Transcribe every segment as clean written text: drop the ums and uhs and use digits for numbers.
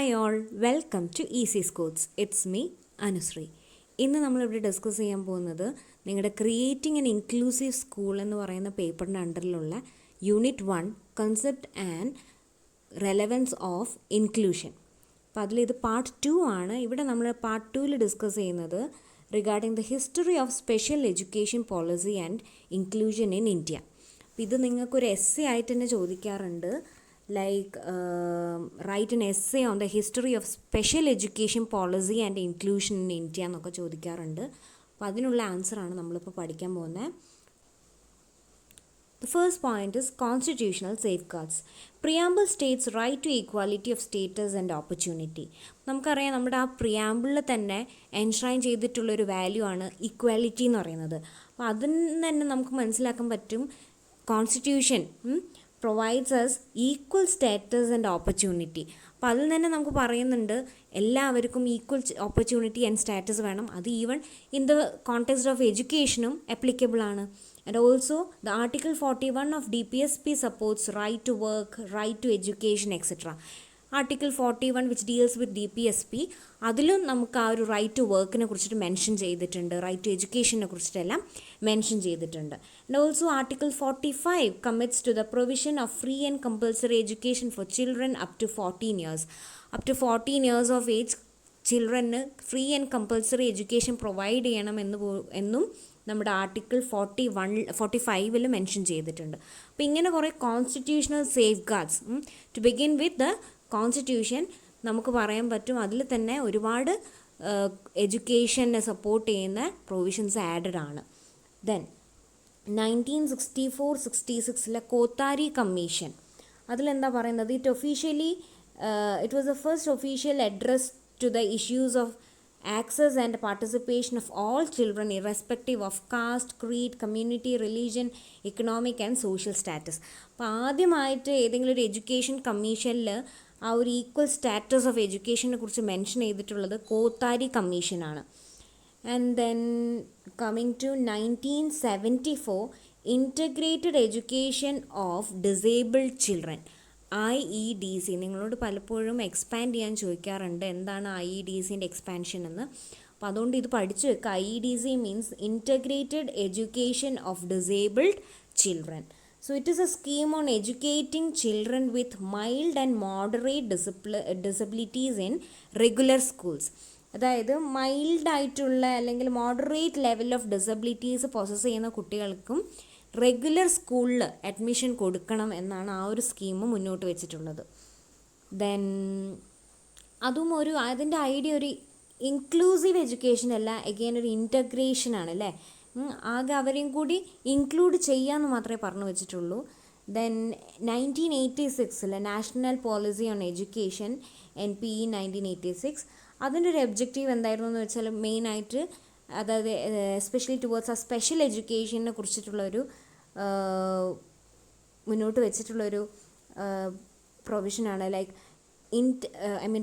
Hi all, welcome to easy schools. It's me Anushree. ഇന്ന് നമ്മളിവിടെ discuss ചെയ്യാൻ പോകുന്നത് നിങ്ങളുടെ ക്രിയേറ്റിംഗ് ആൻ ഇൻക്ലൂസീവ് സ്കൂൾ എന്ന് പറയുന്ന പേപ്പറിൻ്റെ അണ്ടറിലുള്ള unit 1 concept and relevance of inclusion. അപ്പോൾ ഇതിത് പാർട്ട് 2 ആണ്. ഇവിടെ നമ്മൾ പാർട്ട് 2 ഡിസ്കസ് ചെയ്യുന്നത് regarding the history of special education policy and inclusion in India. അപ്പോൾ ഇത് നിങ്ങൾക്കൊരു എസ്സേ ആയിട്ട് തന്നെ ചോദിക്കാറുണ്ട്. Write an essay on the history of special education policy and inclusion in India എന്നൊക്കെ ചോദിക്കാറുണ്ട്. അപ്പോൾ അതിനുള്ള ആൻസറാണ് നമ്മളിപ്പോൾ പഠിക്കാൻ പോകുന്നത്. The first point is constitutional safeguards. Preamble states right to equality of status and opportunity. നമുക്കറിയാം, നമ്മുടെ ആ പ്രിയാമ്പിളിൽ തന്നെ എൻഷ്രൈൻ ചെയ്തിട്ടുള്ളൊരു വാല്യൂ ആണ് ഇക്വാലിറ്റി എന്ന് പറയുന്നത്. അപ്പോൾ അതിൽ നിന്ന് തന്നെ നമുക്ക് മനസ്സിലാക്കാൻ പറ്റും constitution provides us equal status and opportunity. അപ്പോൾ അതിൽ തന്നെ നമുക്ക് പറയുന്നുണ്ട് എല്ലാവർക്കും ഈക്വൽ ഓപ്പർച്യൂണിറ്റി ആൻഡ് സ്റ്റാറ്റസ് വേണം. അത് even in the context of എഡ്യൂക്കേഷനും ആപ്ലിക്കബിൾ ആണ്. And also the article 41 of DPSP supports right to work, right to education etcetera. Article 41 which deals with DPSP, അതിലും നമുക്ക് ആ ഒരു റൈറ്റ് ടു വർക്കിനെ കുറിച്ചിട്ട് മെൻഷൻ ചെയ്തിട്ടുണ്ട്, റൈറ്റ് ടു എഡ്യൂക്കേഷനെ കുറിച്ചിട്ടെല്ലാം മെൻഷൻ ചെയ്തിട്ടുണ്ട്. And also article 45 commits to the provision of free and compulsory education for children up to 14 years. Up to 14 years of age ചിൽഡ്രന് free and compulsory education provide ചെയ്യണം എന്നും നമ്മുടെ article 45 mention ചെയ്തിട്ടുണ്ട്. അപ്പോൾ ഇങ്ങനെ കുറേ constitutional safeguards. To begin with the constitution നമുക്ക് പറയാൻ പറ്റും, അതിൽ തന്നെ ഒരുപാട് എഡ്യൂക്കേഷനെ സപ്പോർട്ട് ചെയ്യുന്ന പ്രൊവിഷൻസ് ആഡഡ് ആണ്. ദെൻ 1964-66 കോത്താരി കമ്മീഷൻ, അതിലെന്താ പറയുന്നത്? It was the first official address to the issues of access and participation of all children irrespective of caste, creed, community, religion, economic and social status. അപ്പോൾ ആദ്യമായിട്ട് ഏതെങ്കിലും ഒരു education കമ്മീഷനിൽ ആ ഒരു ഈക്വൽ സ്റ്റാറ്റസ് ഓഫ് എഡ്യൂക്കേഷനെ കുറിച്ച് മെൻഷൻ ചെയ്തിട്ടുള്ളത് കോത്താരി കമ്മീഷനാണ്. And then coming to 1974 integrated education of disabled children, IEDC. നിങ്ങളോട് പലപ്പോഴും എക്സ്പാൻഡ് ചെയ്യാൻ ചോദിക്കാറുണ്ട് എന്താണ് IEDCൻ്റെ എക്സ്പാൻഷൻ എന്ന്. അപ്പോൾ അതുകൊണ്ട് ഇത് പഠിച്ചു വെക്കുക. IEDC means integrated education of disabled children. So it is A scheme on educating children with mild and moderate disabilities in regular schools. അതായത് മൈൽഡായിട്ടുള്ള അല്ലെങ്കിൽ moderate level of disabilities possess ചെയ്യുന്ന കുട്ടികൾക്കും റെഗുലർ സ്കൂളിൽ അഡ്മിഷൻ കൊടുക്കണം എന്നാണ് ആ ഒരു സ്കീം മുന്നോട്ട് വെച്ചിട്ടുള്ളത്. ദെൻ അതും അതിൻ്റെ ഐഡിയ ഒരു ഇൻക്ലൂസീവ് എഡ്യൂക്കേഷൻ അല്ല, എഗെയിൻ ഒരു ഇൻറ്റഗ്രേഷനാണ് അല്ലേ. ആകെ അവരെയും കൂടി ഇൻക്ലൂഡ് ചെയ്യാമെന്ന് മാത്രമേ പറഞ്ഞു വെച്ചിട്ടുള്ളൂ. Then 1986 national policy on education NPE 1986, അതിൻ്റെ ഒരു ഒബ്ജക്റ്റീവ് എന്തായിരുന്നു എന്ന് വെച്ചാൽ മെയിനായിട്ട് അതായത് എസ്പെഷ്യലി ടുവേർഡ്സ് ആ സ്പെഷ്യൽ എഡ്യൂക്കേഷനെ കുറിച്ചിട്ടുള്ളൊരു മുന്നോട്ട് വെച്ചിട്ടുള്ളൊരു പ്രൊവിഷനാണ്. Like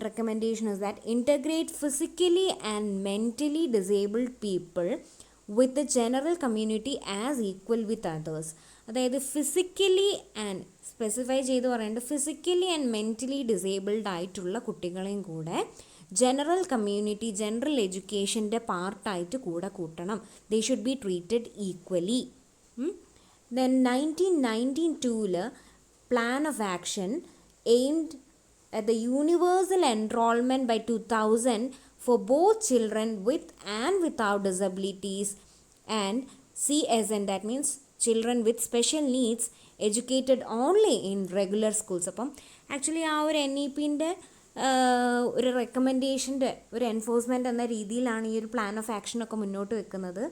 recommendation is that integrate physically and mentally disabled people with the general community as equal with others. അതായത് ഫിസിക്കലി ആൻഡ് സ്പെസിഫൈ ചെയ്ത് പറയേണ്ടത് ഫിസിക്കലി ആൻഡ് മെൻ്റലി ഡിസേബിൾഡ് ആയിട്ടുള്ള കുട്ടികളെയും കൂടെ ജനറൽ കമ്മ്യൂണിറ്റി, ജനറൽ എഡ്യൂക്കേഷൻ്റെ പാർട്ടായിട്ട് കൂടെ കൂട്ടണം. They should be treated equally. Then 1992 plan of action aimed at the universal enrollment by 2000 for both children with and without disabilities and CSN, that means children with special needs educated only in regular schools. അപ്പം actually ആ ഒരു NEPൻ്റെ ഒരു റെക്കമെൻഡേഷൻ്റെ ഒരു enforcement എന്ന രീതിയിലാണ് ഈ ഒരു plan of ആക്ഷനൊക്കെ മുന്നോട്ട് വെക്കുന്നത്.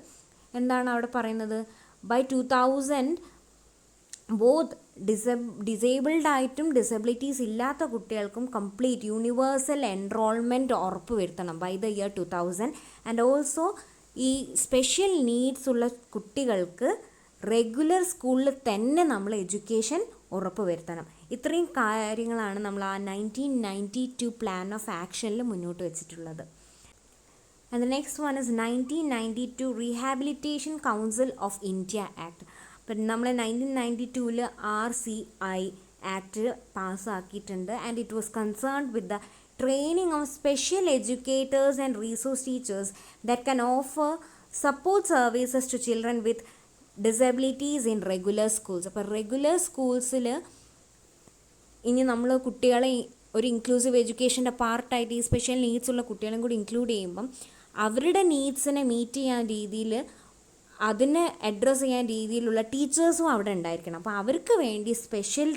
എന്താണ് അവിടെ പറയുന്നത്? ബൈ 2000 ബോത്ത് ഡിസേബിൾഡ് ആയിട്ടും ഡിസബിലിറ്റീസ് ഇല്ലാത്ത കുട്ടികൾക്കും കംപ്ലീറ്റ് യൂണിവേഴ്സൽ എൻറോൾമെൻറ്റ് ഉറപ്പ് വരുത്തണം by the year 2000. And also ഈ സ്പെഷ്യൽ നീഡ്സ് ഉള്ള കുട്ടികൾക്ക് റെഗുലർ സ്കൂളിൽ തന്നെ നമ്മൾ എഡ്യൂക്കേഷൻ ഉറപ്പ് വരുത്തണം. ഇത്രയും കാര്യങ്ങളാണ് നമ്മൾ ആ 1992 പ്ലാൻ ഓഫ് ആക്ഷനിൽ മുന്നോട്ട് വെച്ചിട്ടുള്ളത്. And the next one is 1992 rehabilitation council of India act. അപ്പം നമ്മൾ 1992 RCI ആക്ട് പാസ്സാക്കിയിട്ടുണ്ട്. And it was concerned with the training of special educators and resource teachers that can offer support services to children with disabilities in regular schools. അപ്പോൾ regular സ്കൂൾസിൽ ഇനി നമ്മൾ കുട്ടികളെ ഒരു inclusive എഡ്യൂക്കേഷൻ്റെ പാർട്ടായിട്ട് ഈ സ്പെഷ്യൽ നീഡ്സ് ഉള്ള കുട്ടികളെയും കൂടി ഇൻക്ലൂഡ് ചെയ്യുമ്പം അവരുടെ നീഡ്സിനെ മീറ്റ് ചെയ്യാൻ രീതിയിൽ അതിനെ അഡ്രസ്സ് ചെയ്യാൻ രീതിയിലുള്ള ടീച്ചേഴ്സും അവിടെ ഉണ്ടായിരിക്കണം. അപ്പോൾ അവർക്ക് വേണ്ടി സ്പെഷ്യൽ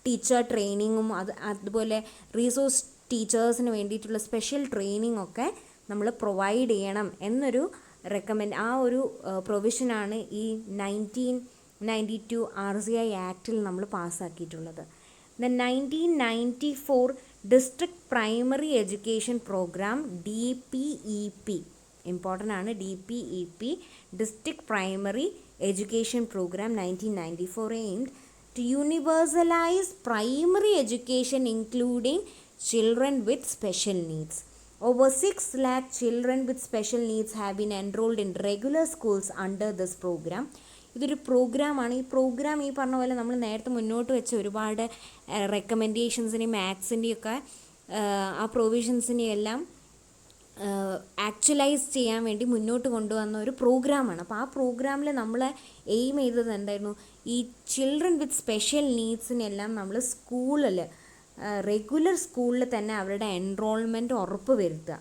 ടീച്ചർ ട്രെയിനിങ്ങും അതുപോലെ റിസോഴ്സ് ടീച്ചേഴ്സിന് വേണ്ടിയിട്ടുള്ള സ്പെഷ്യൽ ട്രെയിനിങ് ഒക്കെ നമ്മൾ പ്രൊവൈഡ് ചെയ്യണം എന്നൊരു ആ ഒരു പ്രൊവിഷനാണ് ഈ 1992 RCI ആക്റ്റിൽ നമ്മൾ പാസ്സാക്കിയിട്ടുള്ളത്. The 1994 district primary education program DPEP, important ആണ്, DPEP district primary education program 1994 aimed to universalize primary education including children with special needs. Over 6 lakh children with special needs have been enrolled in regular schools under this program. ഇതൊരു പ്രോഗ്രാമാണ്. ഈ programme ഈ പറഞ്ഞ പോലെ നമ്മൾ നേരത്തെ മുന്നോട്ട് വെച്ച ഒരുപാട് റെക്കമെൻഡേഷൻസിനെയും ആക്ട്സിൻ്റെയും ഒക്കെ ആ പ്രൊവിഷൻസിനെയും എല്ലാം ആക്ച്വലൈസ് ചെയ്യാൻ വേണ്ടി മുന്നോട്ട് കൊണ്ടുവന്ന ഒരു പ്രോഗ്രാമാണ്. അപ്പോൾ ആ പ്രോഗ്രാമിൽ നമ്മൾ എയിം ചെയ്തത് എന്തായിരുന്നു, ഈ ചിൽഡ്രൻ വിത്ത് സ്പെഷ്യൽ നീഡ്സിനെല്ലാം നമ്മൾ സ്കൂളിൽ റെഗുലർ സ്കൂളിൽ തന്നെ അവരുടെ എൻറോൾമെൻറ്റ് ഉറപ്പ് വരുത്തുക.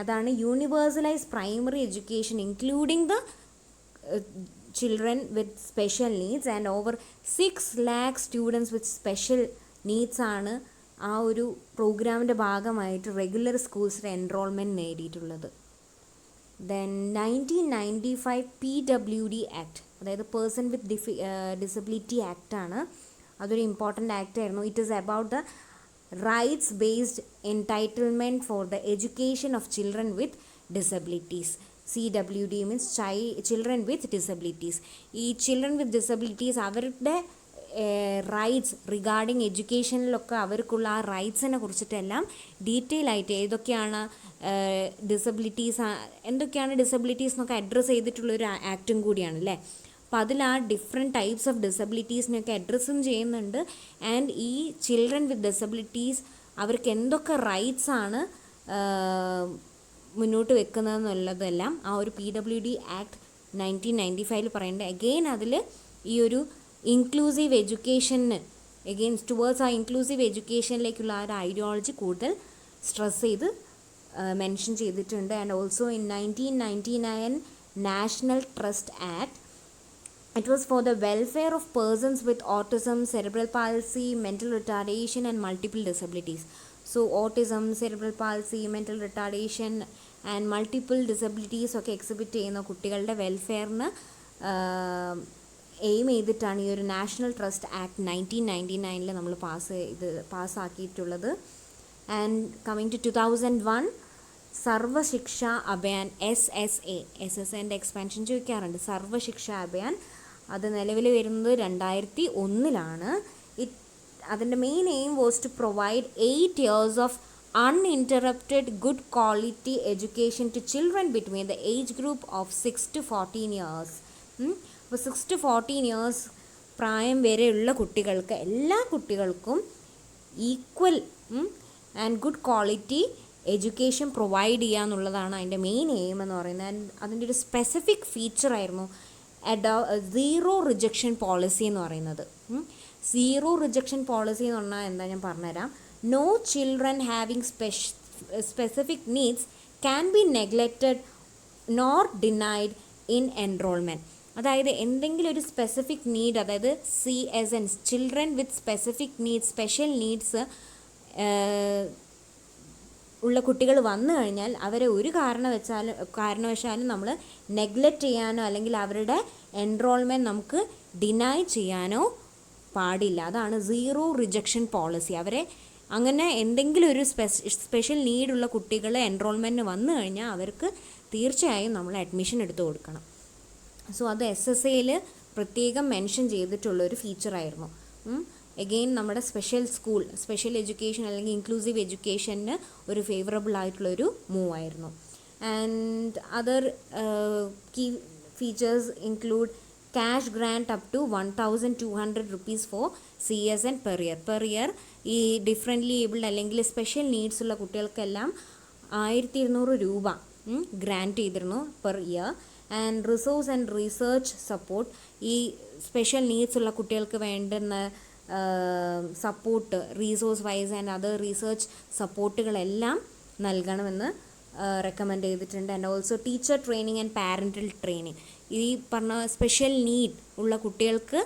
അതാണ് universalise primary education including the children with special needs, and over 6 lakh students with special needs ആണ് ആ ഒരു പ്രോഗ്രാമിൻ്റെ ഭാഗമായിട്ട് റെഗുലർ സ്കൂൾസിൻ്റെ എൻറോൾമെൻറ്റ് നേടിയിട്ടുള്ളത്. ദെൻ 1995 PWD ആക്ട്, അതായത് പേഴ്സൺ വിത്ത് ഡിസബിലിറ്റി ആക്റ്റാണ്. അതൊരു ഇമ്പോർട്ടൻ്റ് ആക്ട് ആയിരുന്നു. It is about the rights based എൻടൈറ്റിൽമെൻറ്റ് for the education of children with disabilities. CWD means children with disabilities. ഈ ചിൽഡ്രൻ വിത്ത് ഡിസബിലിറ്റീസ് അവരുടെ rights regarding എഡ്യൂക്കേഷനിലൊക്കെ അവർക്കുള്ള ആ റൈറ്റ്സിനെ കുറിച്ചിട്ടെല്ലാം detail ആയിട്ട് എന്തൊക്കെയാണ് disabilities എന്നൊക്കെ അഡ്രസ്സ് ചെയ്തിട്ടുള്ളൊരു ആക്റ്റും കൂടിയാണ് അല്ലേ. അപ്പോൾ അതിൽ ആ ഡിഫറെൻറ്റ് ടൈപ്സ് ഓഫ് ഡിസബിലിറ്റീസിനെയൊക്കെ അഡ്രസ്സും ചെയ്യുന്നുണ്ട്. ആൻഡ് ഈ ചിൽഡ്രൻ വിത്ത് ഡിസബിലിറ്റീസ് അവർക്ക് എന്തൊക്കെ റൈറ്റ്സാണ് മുന്നോട്ട് വെക്കുന്നതെന്നുള്ളതെല്ലാം ആ ഒരു PWD ആക്ട് 1995 പറയുന്നുണ്ട്. അഗെയിൻ അതിൽ ഈ ഒരു ഇൻക്ലൂസീവ് എഡ്യൂക്കേഷന് ടുവേർഡ്സ് ആ ഇൻക്ലൂസീവ് എഡ്യൂക്കേഷനിലേക്കുള്ള ആ ഒരു ഐഡിയോളജി കൂടുതൽ സ്ട്രെസ് ചെയ്ത് മെൻഷൻ ചെയ്തിട്ടുണ്ട്. And also in 1999 national trust act, it was for the welfare of persons with autism, cerebral palsy, mental retardation and multiple disabilities. So autism, cerebral palsy, mental retardation and multiple disabilities ഒക്കെ exhibit ചെയ്യുന്ന കുട്ടികളുടെ വെൽഫെയറിന് aim ചെയ്തിട്ടാണ് ഈ ഒരു national trust act 1999 നമ്മൾ പാസ്സാക്കിയിട്ടുള്ളത്. And coming to 2001 Sarva Shiksha Abhiyan SSA expansion ചോദിക്കാറുണ്ട്. സർവശിക്ഷ അഭിയാൻ അത് നിലവിൽ വരുന്നത് 2001 അതിൻ്റെ main aim was to provide 8 years of uninterrupted good quality education to children between the age group of 6 to 14 years. അപ്പോൾ 6 to 14 years പ്രായം വരെയുള്ള കുട്ടികൾക്ക്, എല്ലാ കുട്ടികൾക്കും equal and good quality education provide ചെയ്യുക എന്നുള്ളതാണ് അതിൻ്റെ മെയിൻ എയിം എന്ന് പറയുന്നത്. ആൻഡ് അതിൻ്റെ ഒരു സ്പെസിഫിക് ഫീച്ചറായിരുന്നു സീറോ റിജക്ഷൻ പോളിസി എന്ന് പറയുന്നത്. സീറോ റിജക്ഷൻ പോളിസി എന്ന് പറഞ്ഞാൽ എന്താ ഞാൻ പറഞ്ഞുതരാം. No children having specific needs can be neglected nor denied in enrollment. അതായത് എന്തെങ്കിലും ഒരു സ്പെസിഫിക് നീഡ്, അതായത് CSN children with specific needs, special needs ഉള്ള കുട്ടികൾ വന്നു കഴിഞ്ഞാൽ അവരെ ഒരു കാരണവശാലും നമ്മൾ നെഗ്ലക്റ്റ് ചെയ്യാനോ അല്ലെങ്കിൽ അവരുടെ എൻറോൾമെൻറ്റ് നമുക്ക് ഡിനൈ ചെയ്യാനോ പാടില്ല. അതാണ് സീറോ റിജക്ഷൻ പോളിസി. അവരെ അങ്ങനെ എന്തെങ്കിലും ഒരു സ്പെഷ്യൽ നീഡുള്ള കുട്ടികൾ എൻറോൾമെൻറ്റിന് വന്നു കഴിഞ്ഞാൽ അവർക്ക് തീർച്ചയായും നമ്മൾ അഡ്മിഷൻ എടുത്തു കൊടുക്കണം. സോ അത് SSAയിൽ പ്രത്യേകം മെൻഷൻ ചെയ്തിട്ടുള്ളൊരു ഫീച്ചറായിരുന്നു. എഗെയിൻ നമ്മുടെ സ്പെഷ്യൽ എഡ്യൂക്കേഷൻ അല്ലെങ്കിൽ ഇൻക്ലൂസീവ് എഡ്യൂക്കേഷന് ഒരു ഫേവറബിൾ ആയിട്ടുള്ളൊരു മൂവ് ആയിരുന്നു. And other key features include cash grant up to 1,200 rupees for CSN per year. ഈ ഡിഫറെൻ്റ്ലി ഏബിൾഡ് അല്ലെങ്കിൽ സ്പെഷ്യൽ നീഡ്സ് ഉള്ള കുട്ടികൾക്കെല്ലാം 1,200 രൂപ ഗ്രാൻറ്റ് ചെയ്തിരുന്നു per year. And resource and research support, ഈ സ്പെഷ്യൽ നീഡ്സ് ഉള്ള കുട്ടികൾക്ക് വേണ്ടുന്ന support, resource wise and other research സപ്പോർട്ടുകളെല്ലാം നൽകണമെന്ന് റെക്കമെൻഡ് ചെയ്തിട്ടുണ്ട്. And also teacher training and parental training, ഈ പറഞ്ഞ സ്പെഷ്യൽ നീഡ് ഉള്ള കുട്ടികൾക്ക്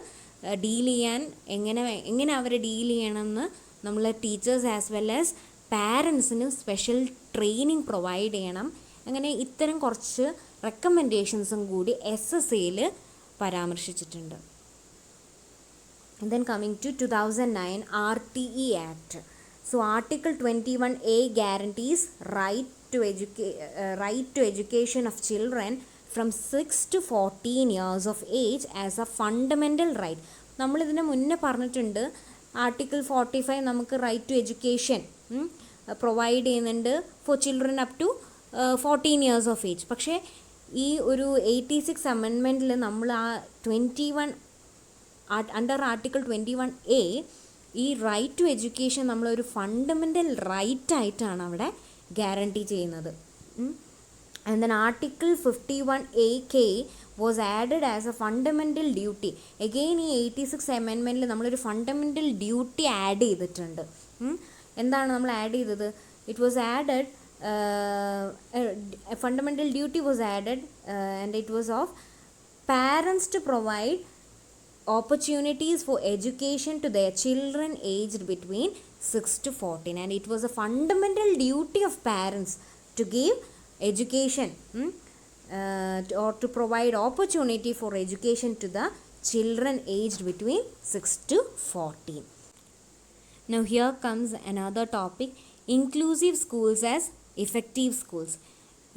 ഡീൽ ചെയ്യാൻ എങ്ങനെ അവരെ ഡീൽ ചെയ്യണമെന്ന് നമ്മൾ ടീച്ചേഴ്സ് ആസ് വെൽ ആസ് പാരൻസിന് സ്പെഷ്യൽ ട്രെയിനിങ് പ്രൊവൈഡ് ചെയ്യണം. അങ്ങനെ ഇത്തരം കുറച്ച് റെക്കമെൻഡേഷൻസും കൂടി SSAയിൽ പരാമർശിച്ചിട്ടുണ്ട്. Then coming to 2009 RTE Act. So Article 21A guarantees right to education of children from 6 to 14 years of age as a fundamental right. നമ്മളിതിന് മുന്നേ പറഞ്ഞിട്ടുണ്ട്, ആർട്ടിക്കിൾ 45 നമുക്ക് റൈറ്റ് ടു എഡ്യൂക്കേഷൻ പ്രൊവൈഡ് ചെയ്യുന്നുണ്ട് for children up to 14 years of age. പക്ഷേ ഈ ഒരു 86 അമെൻമെൻറ്റിൽ നമ്മൾ ആ 21 അണ്ടർ ആർട്ടിക്കിൾ 21A ഈ റൈറ്റ് ടു എഡ്യൂക്കേഷൻ നമ്മളൊരു ഫണ്ടമെൻ്റൽ റൈറ്റ് ആയിട്ടാണ് അവിടെ ഗ്യാരണ്ടി ചെയ്യുന്നത്. And then Article 51AK was added as a fundamental duty. Again ഈ 86 amendmentൽ നമ്മളൊരു ഫണ്ടമെൻ്റൽ ഡ്യൂട്ടി ആഡ് ചെയ്തിട്ടുണ്ട്. എന്താണ് നമ്മൾ ആഡ് ചെയ്തത്? It was added, fundamental duty was added and it was of parents to provide opportunities for education to their children aged between 6 to 14, and it was a fundamental duty of parents to give education or to provide opportunity for education to the children aged between 6 to 14. Now here comes another topic, inclusive schools as effective schools.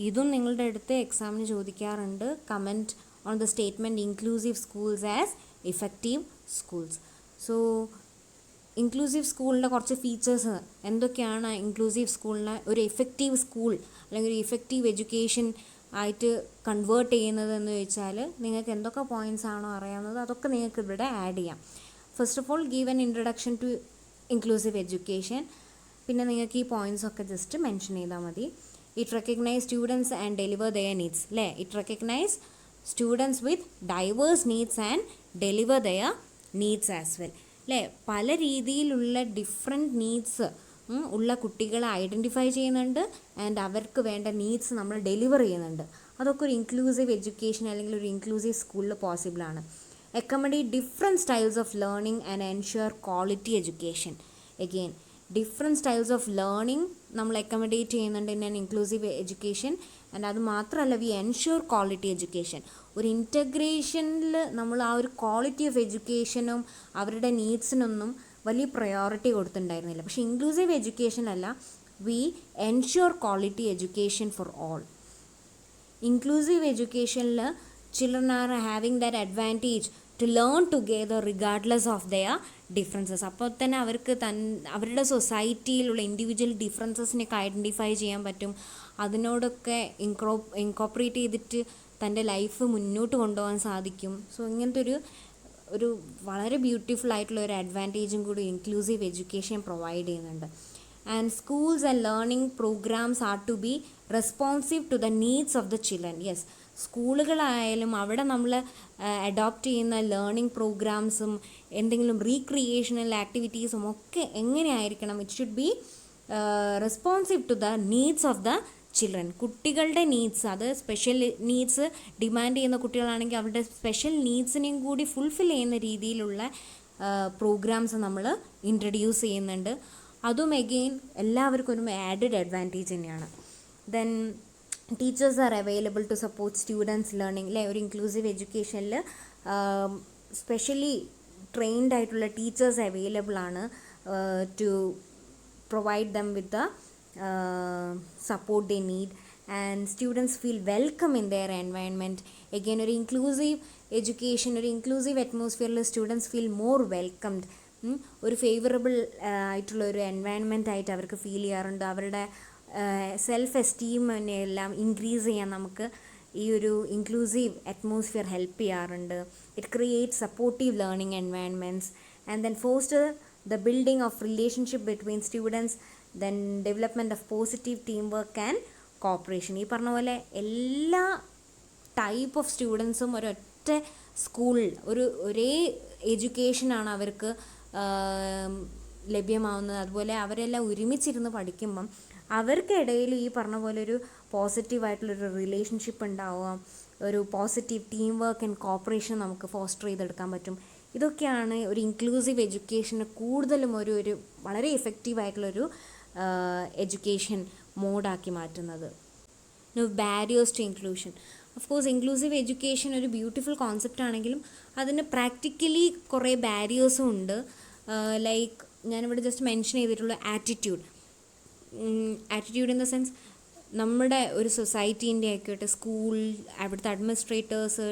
ഇതും നിങ്ങളുടെ അടുത്ത് എക്സാമിന് ചോദിക്കാറുണ്ട്. Comment on the statement inclusive schools as effective schools. So inclusive സ്കൂളിൻ്റെ കുറച്ച് features എന്തൊക്കെയാണ് inclusive സ്കൂളിനെ ഒരു എഫക്റ്റീവ് സ്കൂൾ അല്ലെങ്കിൽ ഒരു ഇഫക്റ്റീവ് എഡ്യൂക്കേഷൻ ആയിട്ട് കൺവേർട്ട് ചെയ്യുന്നതെന്ന് ചോദിച്ചാൽ നിങ്ങൾക്ക് എന്തൊക്കെ പോയിൻറ്റ്സ് ആണോ അറിയാവുന്നത് അതൊക്കെ നിങ്ങൾക്ക് ഇവിടെ ആഡ് ചെയ്യാം. First of all give an introduction to inclusive education. പിന്നെ നിങ്ങൾക്ക് ഈ പോയിൻറ്റ്സ് ഒക്കെ ജസ്റ്റ് മെൻഷൻ ചെയ്താൽ മതി. It recognise students and deliver their needs, അല്ലേ? It recognise students with diverse needs and deliver their needs as well, അല്ലേ? പല രീതിയിലുള്ള ഡിഫറെൻറ്റ് നീഡ്സ് ഉള്ള കുട്ടികളെ ഐഡൻറ്റിഫൈ ചെയ്യുന്നുണ്ട് ആൻഡ് അവർക്ക് വേണ്ട നീഡ്സ് നമ്മൾ ഡെലിവർ ചെയ്യുന്നുണ്ട്. അതൊക്കെ ഒരു ഇൻക്ലൂസീവ് എഡ്യൂക്കേഷൻ അല്ലെങ്കിൽ ഒരു ഇൻക്ലൂസീവ് സ്കൂളിൽ പോസിബിളാണ്. Accommodate different styles of learning and ensure quality education. Again different styles of learning നമ്മൾ അക്കോമഡേറ്റ് ചെയ്യുന്നുണ്ട് in an inclusive education. And അത് മാത്രമല്ല വി എൻഷുർ ക്വാളിറ്റി എഡ്യൂക്കേഷൻ. ഒരു ഇൻറ്റഗ്രേഷനിൽ നമ്മൾ ആ ഒരു ക്വാളിറ്റി ഓഫ് എഡ്യൂക്കേഷനും അവരുടെ നീഡ്സിനൊന്നും വലിയ പ്രയോറിറ്റി കൊടുത്തിട്ടുണ്ടായിരുന്നില്ല. പക്ഷേ ഇൻക്ലൂസീവ് എഡ്യൂക്കേഷനല്ല, we ensure quality education for all. Inclusive എഡ്യൂക്കേഷനിൽ children are having that advantage to learn together regardless of their differences. അപ്പോൾ തന്നെ അവർക്ക് അവരുടെ സൊസൈറ്റിയിലുള്ള ഇൻഡിവിജ്വൽ ഡിഫറൻസസിനെയൊക്കെ ഐഡൻറ്റിഫൈ ചെയ്യാൻ പറ്റും. അതിനോടൊക്കെ ഇൻകോപ്പറേറ്റ് ചെയ്തിട്ട് തൻ്റെ ലൈഫ് മുന്നോട്ട് കൊണ്ടുപോകാൻ സാധിക്കും. സോ ഇങ്ങനത്തെ ഒരു വളരെ ബ്യൂട്ടിഫുൾ ആയിട്ടുള്ള ഒരു അഡ്വാൻറ്റേജും കൂടി ഇൻക്ലൂസീവ് എഡ്യൂക്കേഷൻ പ്രൊവൈഡ് ചെയ്യുന്നുണ്ട്. And schools and learning programs are to be responsive to the needs of the children. Yes, സ്കൂളുകളായാലും അവിടെ നമ്മൾ അഡോപ്റ്റ് ചെയ്യുന്ന ലേണിംഗ് പ്രോഗ്രാംസും എന്തെങ്കിലും റീക്രിയേഷണൽ ആക്ടിവിറ്റീസും ഒക്കെ എങ്ങനെയായിരിക്കണം? It should be responsive to the needs of the children. കുട്ടികളുടെ നീഡ്സ്, അത് സ്പെഷ്യൽ നീഡ്സ് ഡിമാൻഡ് ചെയ്യുന്ന കുട്ടികളാണെങ്കിൽ അവരുടെ സ്പെഷ്യൽ നീഡ്സിനെയും കൂടി ഫുൾഫിൽ ചെയ്യുന്ന രീതിയിലുള്ള പ്രോഗ്രാംസ് നമ്മൾ ഇൻട്രൊഡ്യൂസ് ചെയ്യുന്നുണ്ട്. അതും എഗെയിൻ എല്ലാവർക്കും ഒരു ആഡഡ് അഡ്വാൻറ്റേജ് തന്നെയാണ്. Then teachers are available to support students learning, അല്ലേ? ഒരു ഇൻക്ലൂസീവ് എഡ്യൂക്കേഷനിൽ സ്പെഷ്യലി ട്രെയിൻഡ് ആയിട്ടുള്ള ടീച്ചേഴ്സ് അവൈലബിൾ ആണ് to provide them with the support they need, and students feel welcome in their environment. Again ഒരു inclusive education, ഒരു inclusive അറ്റ്മോസ്ഫിയറിൽ students feel more welcomed. ഒരു favourable ആയിട്ടുള്ള ഒരു എൻവയൺമെൻ്റ് ആയിട്ട് അവർക്ക് ഫീൽ ചെയ്യാറുണ്ട്. അവരുടെ സെൽഫ് എസ്റ്റീമിനെ എല്ലാം ഇൻക്രീസ് ചെയ്യാൻ നമുക്ക് ഈ ഒരു ഇൻക്ലൂസീവ് അറ്റ്മോസ്ഫിയർ ഹെൽപ്പ് ചെയ്യാറുണ്ട്. It create supportive learning environments and then foster the building of relationship between students, then development of positive teamwork and cooperation. ഈ പറഞ്ഞ പോലെ എല്ലാ ടൈപ്പ് ഓഫ് സ്റ്റുഡൻസും ഒരൊറ്റ സ്കൂളിൽ ഒരേ എഡ്യൂക്കേഷനാണ് അവർക്ക് ലഭ്യമാവുന്നത്. അതുപോലെ അവരെല്ലാം ഒരുമിച്ചിരുന്ന് പഠിക്കുമ്പം അവർക്കിടയിൽ ഈ പറഞ്ഞ പോലെ ഒരു പോസിറ്റീവായിട്ടുള്ളൊരു റിലേഷൻഷിപ്പ് ഉണ്ടാവുക, ഒരു positive team work and cooperation നമുക്ക് ഫോസ്റ്റർ ചെയ്തെടുക്കാൻ പറ്റും. ഇതൊക്കെയാണ് ഒരു ഇൻക്ലൂസീവ് എഡ്യൂക്കേഷന് കൂടുതലും ഒരു വളരെ എഫക്റ്റീവായിട്ടുള്ളൊരു എഡ്യൂക്കേഷൻ മോഡാക്കി മാറ്റുന്നത്. Barriers to inclusion. Of course inclusive education ഒരു ബ്യൂട്ടിഫുൾ കോൺസെപ്റ്റ് ആണെങ്കിലും അതിന് പ്രാക്ടിക്കലി കുറേ ബാരിയേഴ്സും ഉണ്ട്. ലൈക്ക് ഞാനിവിടെ ജസ്റ്റ് മെൻഷൻ ചെയ്തിട്ടുള്ള ആറ്റിറ്റ്യൂഡ് ഇൻ ദ സെൻസ് നമ്മുടെ ഒരു സൊസൈറ്റീൻ്റെ ആയിക്കോട്ടെ, സ്കൂൾ, അവിടുത്തെ administrators,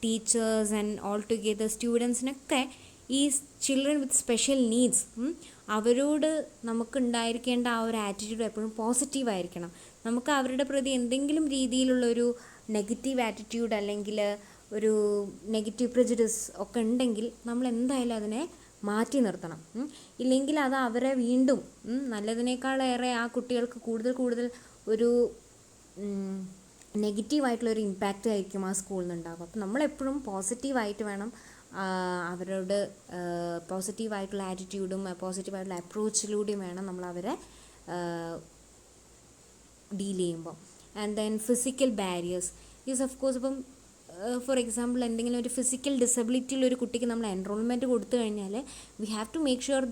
teachers and all together സ്റ്റുഡൻസിനൊക്കെ ഈ ചിൽഡ്രൻ വിത്ത് സ്പെഷ്യൽ നീഡ്സ് അവരോട് നമുക്കുണ്ടായിരിക്കേണ്ട ആ ഒരു ആറ്റിറ്റ്യൂഡ് എപ്പോഴും പോസിറ്റീവായിരിക്കണം. നമുക്ക് അവരുടെ പ്രതി എന്തെങ്കിലും രീതിയിലുള്ളൊരു നെഗറ്റീവ് ആറ്റിറ്റ്യൂഡ് അല്ലെങ്കിൽ ഒരു നെഗറ്റീവ് പ്രെജുഡിസ് ഒക്കെ ഉണ്ടെങ്കിൽ നമ്മൾ എന്തായാലും അതിനെ മാറ്റി നിർത്തണം. ഇല്ലെങ്കിൽ അത് അവരെ വീണ്ടും നല്ലതിനേക്കാളേറെ ആ കുട്ടികൾക്ക് കൂടുതൽ ഒരു നെഗറ്റീവായിട്ടുള്ളൊരു ഇമ്പാക്റ്റ് ആയിരിക്കും ആ സ്കൂളിൽ നിന്നുണ്ടാവുക. അപ്പം നമ്മളെപ്പോഴും പോസിറ്റീവായിട്ട് വേണം അവരോട് പോസിറ്റീവായിട്ടുള്ള ആറ്റിറ്റ്യൂഡും പോസിറ്റീവായിട്ടുള്ള അപ്രോച്ചിലൂടെയും വേണം നമ്മൾ അവരെ ഡീൽ ചെയ്യുമ്പോൾ. And then physical barriers is of course. ഇപ്പം ഫോർ എക്സാമ്പിൾ എന്തെങ്കിലും ഒരു ഫിസിക്കൽ ഡിസബിലിറ്റി ഉള്ള ഒരു കുട്ടിക്ക് നമ്മൾ എൻറോൾമെൻറ്റ് കൊടുത്തു കഴിഞ്ഞാൽ we have to make sure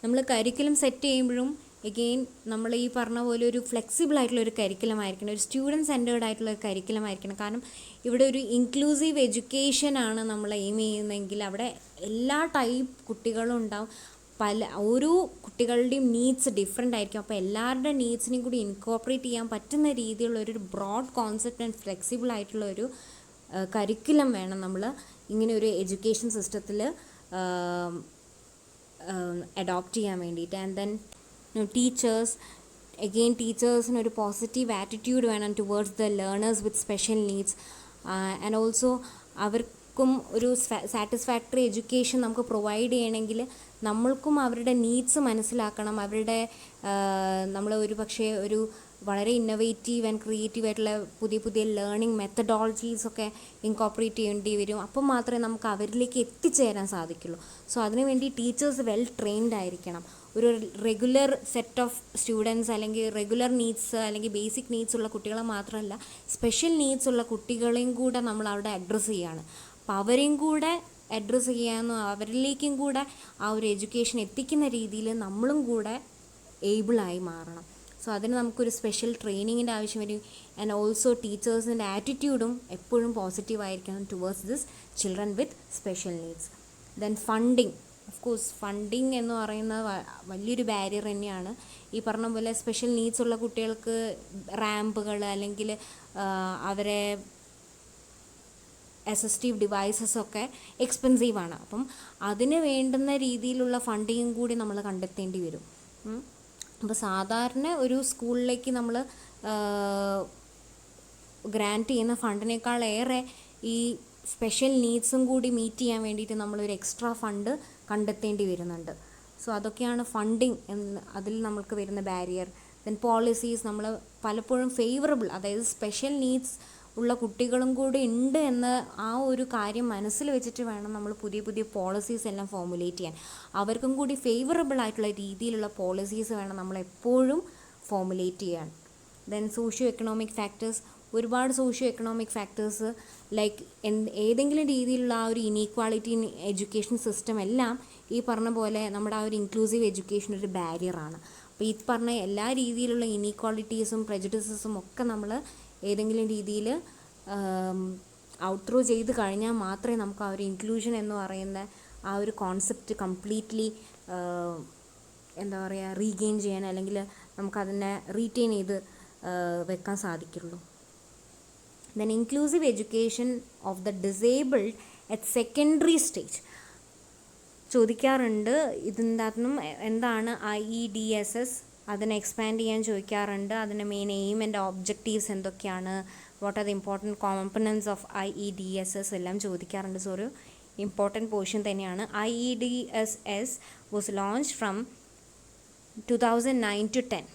നമ്മൾ കരിക്കുലം സെറ്റ് ചെയ്യുമ്പോഴും എഗെയിൻ നമ്മൾ ഈ പറഞ്ഞ പോലെ ഒരു ഫ്ലെക്സിബിൾ ആയിട്ടുള്ള ഒരു കരിക്കുലം ആയിരിക്കണം, ഒരു സ്റ്റുഡൻറ്റ് സെൻറ്റേർഡ് ആയിട്ടുള്ള ഒരു കരിക്കുലം ആയിരിക്കണം. കാരണം ഇവിടെ ഒരു ഇൻക്ലൂസീവ് എഡ്യൂക്കേഷനാണ് നമ്മൾ എയിം ചെയ്യുന്നതെങ്കിൽ അവിടെ എല്ലാ ടൈപ്പ് കുട്ടികളും ഉണ്ടാവും. ഓരോ കുട്ടികളുടെയും നീഡ്സ് ഡിഫറെൻ്റ് ആയിരിക്കും. അപ്പോൾ എല്ലാവരുടെ നീഡ്സിനെയും കൂടി ഇൻകോപ്പറേറ്റ് ചെയ്യാൻ പറ്റുന്ന രീതിയിലുള്ള ഒരു ബ്രോഡ് കോൺസെപ്റ്റ് ആൻഡ് ഫ്ലെക്സിബിൾ ആയിട്ടുള്ള ഒരു കരിക്കുലം വേണം നമ്മൾ ഇങ്ങനെ ഒരു എഡ്യൂക്കേഷൻ സിസ്റ്റത്തിൽ അഡോപ്റ്റ് ചെയ്യാൻ വേണ്ടിയിട്ട്. ആൻഡ് ദെൻ ടീച്ചേഴ്സിനൊരു പോസിറ്റീവ് ആറ്റിറ്റ്യൂഡ് വേണം towards the learners with special needs. And also അവർക്കും ഒരു സാറ്റിസ്ഫാക്ടറി എഡ്യൂക്കേഷൻ നമുക്ക് പ്രൊവൈഡ് ചെയ്യണമെങ്കിൽ നമ്മൾക്കും അവരുടെ നീഡ്സ് മനസ്സിലാക്കണം. അവരുടെ നമ്മൾ ഒരു പക്ഷേ ഒരു വളരെ ഇന്നൊവേറ്റീവ് ആൻഡ് ക്രിയേറ്റീവ് ആയിട്ടുള്ള പുതിയ ലേണിംഗ് മെത്തഡോളജീസൊക്കെ ഇൻകോപ്പറേറ്റ് ചെയ്യേണ്ടി വരും. അപ്പം മാത്രമേ നമുക്ക് അവരിലേക്ക് എത്തിച്ചേരാൻ സാധിക്കുള്ളൂ. സോ അതിനുവേണ്ടി ടീച്ചേഴ്സ് വെൽ ട്രെയിൻഡ് ആയിരിക്കണം. ഒരു റെഗുലർ സെറ്റ് ഓഫ് സ്റ്റുഡൻസ് അല്ലെങ്കിൽ റെഗുലർ നീഡ്സ് അല്ലെങ്കിൽ ബേസിക് നീഡ്സ് ഉള്ള കുട്ടികളെ മാത്രമല്ല സ്പെഷ്യൽ നീഡ്സ് ഉള്ള കുട്ടികളെയും കൂടെ നമ്മൾ അവിടെ അഡ്രസ്സ് ചെയ്യുകയാണ്. അപ്പോൾ അവരെയും കൂടെ അഡ്രസ്സ് ചെയ്യാമെന്നും അവരിലേക്കും കൂടെ ആ ഒരു എഡ്യൂക്കേഷൻ എത്തിക്കുന്ന രീതിയിൽ നമ്മളും കൂടെ ഏബിളായി മാറണം. സോ അതിന് നമുക്കൊരു സ്പെഷ്യൽ ട്രെയിനിങ്ങിൻ്റെ ആവശ്യം വരും. ആൻഡ് ഓൾസോ ടീച്ചേഴ്സിൻ്റെ ആറ്റിറ്റ്യൂഡും എപ്പോഴും പോസിറ്റീവായിരിക്കണം towards this children with special needs. Then funding. Of course funding എന്ന് പറയുന്നത് വലിയൊരു ബാരിയർ തന്നെയാണ്. ഈ പറഞ്ഞ പോലെ സ്പെഷ്യൽ നീഡ്സ് ഉള്ള കുട്ടികൾക്ക് റാമ്പുകൾ അല്ലെങ്കിൽ അവരെ അസിസ്റ്റീവ് ഡിവൈസസൊക്കെ എക്സ്പെൻസീവാണ്. അപ്പം അതിന് വേണ്ടുന്ന രീതിയിലുള്ള ഫണ്ടിങ്ങും കൂടി നമ്മൾ കണ്ടെത്തേണ്ടി വരും. അപ്പോൾ സാധാരണ ഒരു സ്കൂളിലേക്ക് നമ്മൾ ഗ്രാൻറ്റ് ചെയ്യുന്ന ഫണ്ടിനേക്കാളേറെ ഈ സ്പെഷ്യൽ നീഡ്സും കൂടി മീറ്റ് ചെയ്യാൻ വേണ്ടിയിട്ട് നമ്മളൊരു എക്സ്ട്രാ ഫണ്ട് കണ്ടെത്തേണ്ടി വരുന്നുണ്ട്. സോ അതൊക്കെയാണ് ഫണ്ടിങ് അതിൽ നമുക്ക് വരുന്ന ബാരിയർ. Then policies. നമ്മൾ പലപ്പോഴും ഫേവറബിൾ, അതായത് സ്പെഷ്യൽ നീഡ്സ് ഉള്ള കുട്ടികളും കൂടി ഉണ്ട് എന്ന ആ ഒരു കാര്യം മനസ്സിൽ വെച്ചിട്ട് വേണം നമ്മൾ പുതിയ പോളിസീസ് എല്ലാം ഫോർമുലേറ്റ് ചെയ്യാൻ. അവർക്കും കൂടി ഫേവറബിൾ ആയിട്ടുള്ള രീതിയിലുള്ള പോളിസീസ് വേണം നമ്മളെപ്പോഴും ഫോർമുലേറ്റ് ചെയ്യാൻ. Then socio economic factors. ഒരുപാട് സോഷ്യോ എക്കണോമിക് ഫാക്ടേഴ്സ് ലൈക്ക് ഏതെങ്കിലും രീതിയിലുള്ള ആ ഒരു ഇനീക്വാളിറ്റി ഇൻ എഡ്യൂക്കേഷൻ സിസ്റ്റം എല്ലാം ഈ പറഞ്ഞ പോലെ നമ്മുടെ ആ ഒരു ഇൻക്ലൂസീവ് എഡ്യൂക്കേഷൻ ഒരു ബാരിയറാണ്. അപ്പോൾ ഈ പറഞ്ഞ എല്ലാ രീതിയിലുള്ള ഇനീക്വാളിറ്റീസും പ്രെജുഡിസസും ഒക്കെ നമ്മൾ ഏതെങ്കിലും രീതിയിൽ ഔട്ട്ത്രോ ചെയ്ത് കഴിഞ്ഞാൽ മാത്രമേ നമുക്ക് ആ ഒരു ഇൻക്ലൂഷൻ എന്ന് പറയുന്ന ആ ഒരു കോൺസെപ്റ്റ് കംപ്ലീറ്റ്ലി റീഗെയിൻ ചെയ്യാൻ അല്ലെങ്കിൽ നമുക്കതിനെ റീറ്റെയിൻ ചെയ്ത് വെക്കാൻ സാധിക്കുള്ളൂ. Then inclusive education of the disabled at secondary stage ചോദിക്കാറുണ്ട്. ഇതിൻ്റെ അകത്തുനിന്നും എന്താണ് IEDSS, അതിനെ എക്സ്പാൻഡ് ചെയ്യാൻ ചോദിക്കാറുണ്ട്. അതിൻ്റെ മെയിൻ എയിം ആൻഡ് ഒബ്ജക്റ്റീവ്സ് എന്തൊക്കെയാണ്, what are the important components of IEDSS എല്ലാം ചോദിക്കാറുണ്ട്. സോ ഒരു ഇമ്പോർട്ടൻറ്റ് പോർഷൻ തന്നെയാണ്. IEDSS was launch from 2009 to 10.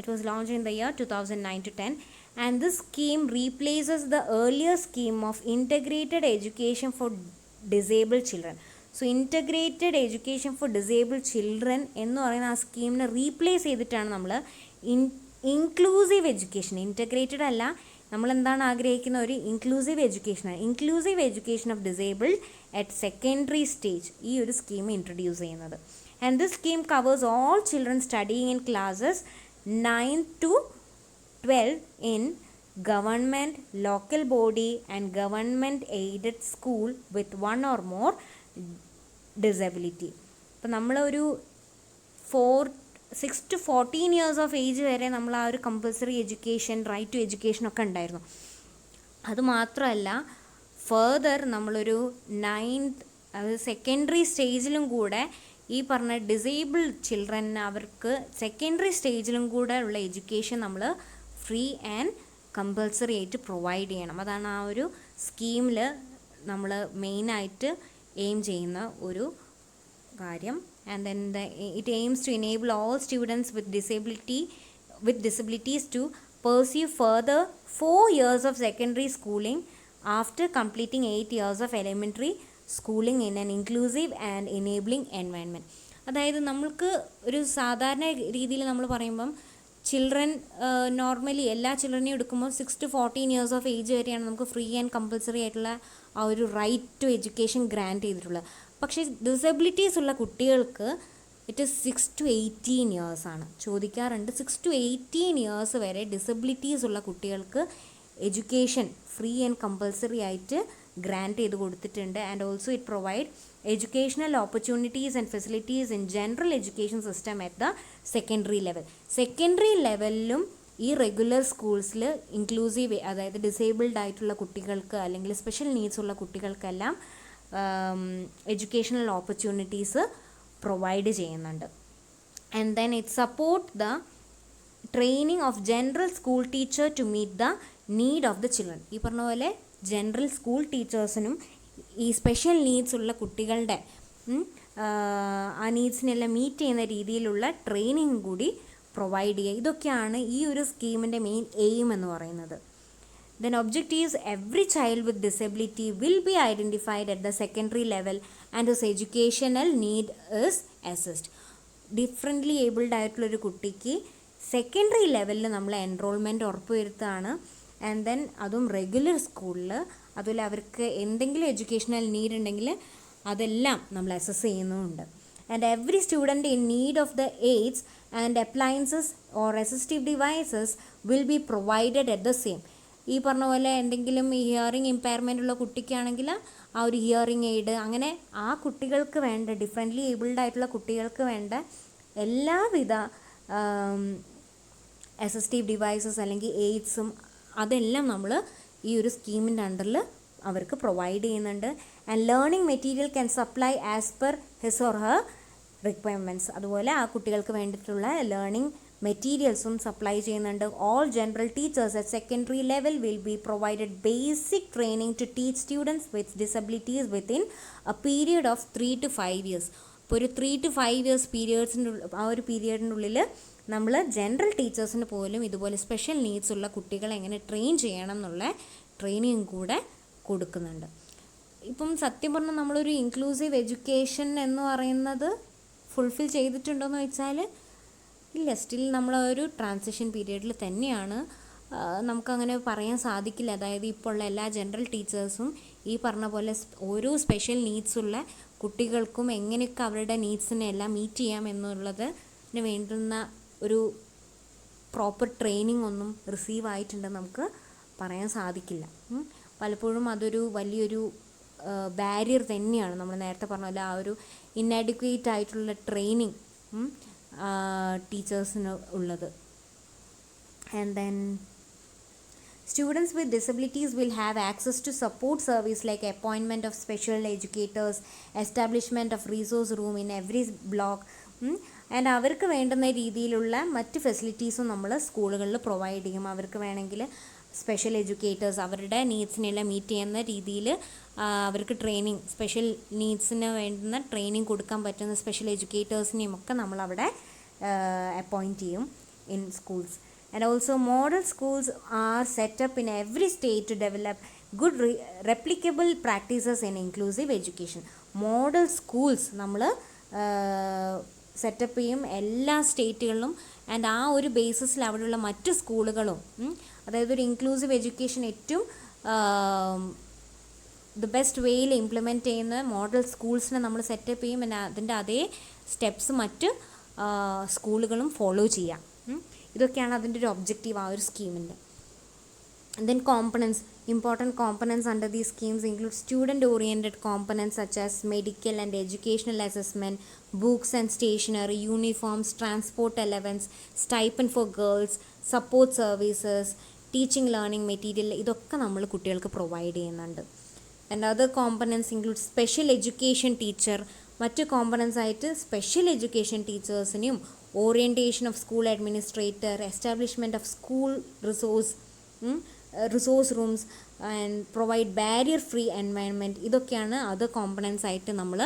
It was launched in the year 2009 to 10, and this scheme replaces the earlier scheme of integrated education for disabled children. So integrated education for disabled children എന്ന് പറയുന്ന ആ സ്കീമിനെ replace ചെയ്തിട്ടാണ് നമ്മൾ inclusive education, integrated അല്ല, നമ്മളെന്താണ് ആഗ്രഹിക്കുന്ന ഒരു inclusive എഡ്യൂക്കേഷനാണ്. Inclusive education of disabled at secondary stage ഈ ഒരു സ്കീം ഇൻട്രൊഡ്യൂസ് ചെയ്യുന്നത്. And this scheme covers all children studying in classes 9 to 12 in government, local body and government aided school with one or more disability. അപ്പോൾ നമ്മളൊരു 6 to 14 years of age വരെ നമ്മൾ ആ ഒരു compulsory education, right to education ഒക്കെ ഉണ്ടായിരുന്നു. അതുമാത്രമല്ല further നമ്മളൊരു 9th അതായത് സെക്കൻഡറി സ്റ്റേജിലും കൂടെ ഈ പറഞ്ഞ ഡിസേബിൾഡ് ചിൽഡ്രൻ അവർക്ക് സെക്കൻഡറി സ്റ്റേജിലും കൂടെ ഉള്ള എഡ്യൂക്കേഷൻ നമ്മൾ ഫ്രീ ആൻഡ് കമ്പൽസറി ആയിട്ട് പ്രൊവൈഡ് ചെയ്യണം. അതാണ് ആ ഒരു സ്കീമിൽ നമ്മൾ മെയിനായിട്ട് എയിം ചെയ്യുന്ന ഒരു കാര്യം. And then it aims to enable all students with disabilities to pursue further 4 years of secondary schooling after completing 8 years of elementary schooling in an inclusive and enabling environment. അതായത് നമ്മൾക്ക് ഒരു സാധാരണ രീതിയിൽ നമ്മൾ പറയുമ്പം ചിൽഡ്രൻ നോർമലി എല്ലാ ചിൽഡ്രനെയും എടുക്കുമ്പോൾ 6 to 14 years of age വരെയാണ് നമുക്ക് ഫ്രീ ആൻഡ് കമ്പൽസറി ആയിട്ടുള്ള ആ ഒരു റൈറ്റ് ടു എഡ്യൂക്കേഷൻ ഗ്രാൻറ്റ് ചെയ്തിട്ടുള്ളത്. പക്ഷേ ഡിസബിലിറ്റീസ് ഉള്ള കുട്ടികൾക്ക് ഇറ്റ് ഈസ് 6 to 18 years ആണ്. ചോദിക്കാറുണ്ട് 6 to 18 years വരെ ഡിസബിലിറ്റീസ് ഉള്ള കുട്ടികൾക്ക് എഡ്യൂക്കേഷൻ ഫ്രീ ആൻഡ് കമ്പൽസറി ആയിട്ട് ഗ്രാൻറ്റ് ചെയ്ത് കൊടുത്തിട്ടുണ്ട്. And also it provide educational opportunities and facilities in general education system at the secondary level. Secondary ലെവലിലും ഈ റെഗുലർ സ്കൂൾസിൽ ഇൻക്ലൂസീവ് അതായത് ഡിസേബിൾഡ് ആയിട്ടുള്ള കുട്ടികൾക്ക് അല്ലെങ്കിൽ സ്പെഷ്യൽ നീഡ്സ് ഉള്ള കുട്ടികൾക്കെല്ലാം എഡ്യൂക്കേഷണൽ ഓപ്പർച്യൂണിറ്റീസ് പ്രൊവൈഡ് ചെയ്യുന്നുണ്ട്. And then it support the training of general school teacher to meet the need of the children. ഈ പറഞ്ഞ പോലെ ജനറൽ സ്കൂൾ ടീച്ചേഴ്സിനും ഈ സ്പെഷ്യൽ നീഡ്സ് ഉള്ള കുട്ടികളുടെ ആ നീഡ്സിനെല്ലാം മീറ്റ് ചെയ്യുന്ന രീതിയിലുള്ള ട്രെയിനിങ് കൂടി പ്രൊവൈഡ് ചെയ്യുക. ഇതൊക്കെയാണ് ഈ ഒരു സ്കീമിൻ്റെ മെയിൻ എയിം എന്ന് പറയുന്നത്. Then objectives: every child with disability will be identified at the secondary level and his educational need is assessed. Differently abled ആയിട്ടുള്ളൊരു കുട്ടിക്ക് സെക്കൻഡറി ലെവലിൽ നമ്മൾ എൻറോൾമെൻറ്റ് ഉറപ്പുവരുത്തുകയാണ്. ആൻഡ് ദെൻ അതും റെഗുലർ സ്കൂളിൽ. അതുപോലെ അവർക്ക് എന്തെങ്കിലും എഡ്യൂക്കേഷണൽ നീഡ് ഉണ്ടെങ്കിൽ അതെല്ലാം നമ്മൾ അസസ് ചെയ്യുന്നുമുണ്ട്. And every student in need of the AIDS and appliances or assistive devices will be provided at the same. ഈ പറഞ്ഞ പോലെ എന്തെങ്കിലും ഹിയറിംഗ് ഇമ്പയർമെൻ്റ് ഉള്ള കുട്ടിക്കാണെങ്കിൽ ആ ഒരു ഹിയറിംഗ് എയ്ഡ്, അങ്ങനെ ആ കുട്ടികൾക്ക് വേണ്ട ഡിഫറെൻ്റ്ലി ഏബിൾഡ് ആയിട്ടുള്ള കുട്ടികൾക്ക് വേണ്ട എല്ലാവിധ അസിസ്റ്റീവ് ഡിവൈസസ് അല്ലെങ്കിൽ എയ്ഡ്സും അതെല്ലാം നമ്മൾ ഈ ഒരു സ്കീമിൻ്റെ അണ്ടറിൽ അവർക്ക് പ്രൊവൈഡ് ചെയ്യുന്നുണ്ട്. And learning material can supply as per his or her requirements. അതുപോലെ ആ കുട്ടികൾക്ക് വേണ്ടിയിട്ടുള്ള ലേണിംഗ് മെറ്റീരിയൽസും സപ്ലൈ ചെയ്യുന്നുണ്ട്. All general teachers at secondary level will be provided basic training to teach students with disabilities within a period of 3 to 5 years. ഇപ്പോൾ ഒരു 3 to 5 years പീരിയഡ്സിൻ്റെ ആ ഒരു പീരിയഡിൻ്റെ ഉള്ളിൽ നമ്മൾ ജനറൽ ടീച്ചേഴ്സിന് പോലും ഇതുപോലെ സ്പെഷ്യൽ നീഡ്സ് ഉള്ള കുട്ടികളെ എങ്ങനെ ട്രെയിൻ ചെയ്യണം എന്നുള്ള ട്രെയിനിങ് കൂടെ കൊടുക്കുന്നുണ്ട്. ഇപ്പം സത്യം പറഞ്ഞാൽ നമ്മളൊരു ഇൻക്ലൂസീവ് എഡ്യൂക്കേഷൻ എന്ന് പറയുന്നത് ഫുൾഫിൽ ചെയ്തിട്ടുണ്ടോയെന്ന് വെച്ചാൽ ഇല്ല, സ്റ്റിൽ നമ്മളൊരു ട്രാൻസിഷൻ പീരീഡിൽ തന്നെയാണ്. നമുക്കങ്ങനെ പറയാൻ സാധിക്കില്ല. അതായത് ഇപ്പോൾ ഉള്ള എല്ലാ ജനറൽ ടീച്ചേഴ്സും ഈ പറഞ്ഞ പോലെ ഓരോ സ്പെഷ്യൽ നീഡ്സുള്ള കുട്ടികൾക്കും എങ്ങനെയൊക്കെ അവരുടെ നീഡ്സിനെ എല്ലാം മീറ്റ് ചെയ്യാം എന്നുള്ളതിന് വേണ്ടുന്ന ഒരു പ്രോപ്പർ ട്രെയിനിങ് ഒന്നും റിസീവ് ആയിട്ടുണ്ടെന്ന് നമുക്ക് പറയാൻ സാധിക്കില്ല. പലപ്പോഴും അതൊരു വലിയൊരു ബാരിയർ തന്നെയാണ്. നമ്മൾ നേരത്തെ പറഞ്ഞ പോലെ ആ ഒരു ഇൻഅഡിക്വേറ്റ് ആയിട്ടുള്ള ട്രെയിനിങ് ടീച്ചേഴ്സിന് ഉള്ളത്. And then students with disabilities will have access to support service like appointment of special educators, establishment of resource room in every block, and അവർക്ക് വേണ്ടുന്ന രീതിയിലുള്ള മറ്റ് ഫെസിലിറ്റീസും നമ്മൾ സ്കൂളുകളിൽ പ്രൊവൈഡ് ചെയ്യും. അവർക്ക് വേണമെങ്കിൽ സ്പെഷ്യൽ എഡ്യൂക്കേറ്റേഴ്സ് അവരുടെ നീഡ്സിനെല്ലാം മീറ്റ് ചെയ്യുന്ന രീതിയിൽ അവർക്ക് ട്രെയിനിങ്, സ്പെഷ്യൽ നീഡ്സിന് വേണ്ടുന്ന ട്രെയിനിങ് കൊടുക്കാൻ പറ്റുന്ന സ്പെഷ്യൽ എഡ്യൂക്കേറ്റേഴ്സിനെയും ഒക്കെ നമ്മളവിടെ അപ്പോയിൻറ്റ് ചെയ്യും in schools. And also model schools are set up in every state to develop good replicable practices in inclusive education. Model schools നമ്മൾ സെറ്റപ്പ് ചെയ്യും എല്ലാ സ്റ്റേറ്റുകളിലും. ആൻഡ് ആ ഒരു ബേസിസിൽ അവിടെയുള്ള മറ്റ് സ്കൂളുകളും, അതായത് ഒരു ഇൻക്ലൂസീവ് എഡ്യൂക്കേഷൻ ഏറ്റവും ദ ബെസ്റ്റ് വേയിൽ ഇംപ്ലിമെൻറ്റ് ചെയ്യുന്ന മോഡൽ സ്കൂൾസിനെ നമ്മൾ സെറ്റപ്പ് ചെയ്യും. പിന്നെ അതിൻ്റെ അതേ സ്റ്റെപ്സ് മറ്റ് സ്കൂളുകളും ഫോളോ ചെയ്യാം. ഇതൊക്കെയാണ് അതിൻ്റെ ഒരു ഒബ്ജക്റ്റീവ് ആ ഒരു സ്കീമിൻ്റെ. Then components, important components under these schemes include student-oriented components such as medical and educational assessment, books and stationery, uniforms, transport allowance, stipend for girls, support services, teaching learning material. ഇതൊക്കെ നമ്മൾ കുട്ടികൾക്ക് provide ചെയ്യുന്നുണ്ട്. And other components include special education teacher. മറ്റ് components ആയിട്ട് special education ടീച്ചേഴ്സിനെയും orientation of school administrator, establishment of school resource rooms and provide barrier free environment. ഇതൊക്കെയാണ് other components ആയിട്ട് നമ്മൾ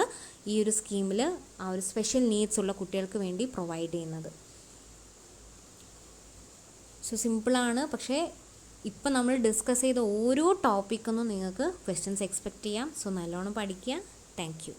ഈ ഒരു സ്കീമിൽ ആ ഒരു സ്പെഷ്യൽ നീഡ്സ് ഉള്ള കുട്ടികൾക്ക് വേണ്ടി പ്രൊവൈഡ് ചെയ്യുന്നത്. സോ സിമ്പിളാണ്, പക്ഷേ ഇപ്പം നമ്മൾ ഡിസ്കസ് ചെയ്ത ഓരോ ടോപ്പിക്കൊന്നും നിങ്ങൾക്ക് ക്വസ്റ്റ്യൻസ് എക്സ്പെക്റ്റ് ചെയ്യാം. സോ നല്ലോണം പഠിക്കുക. Thank you.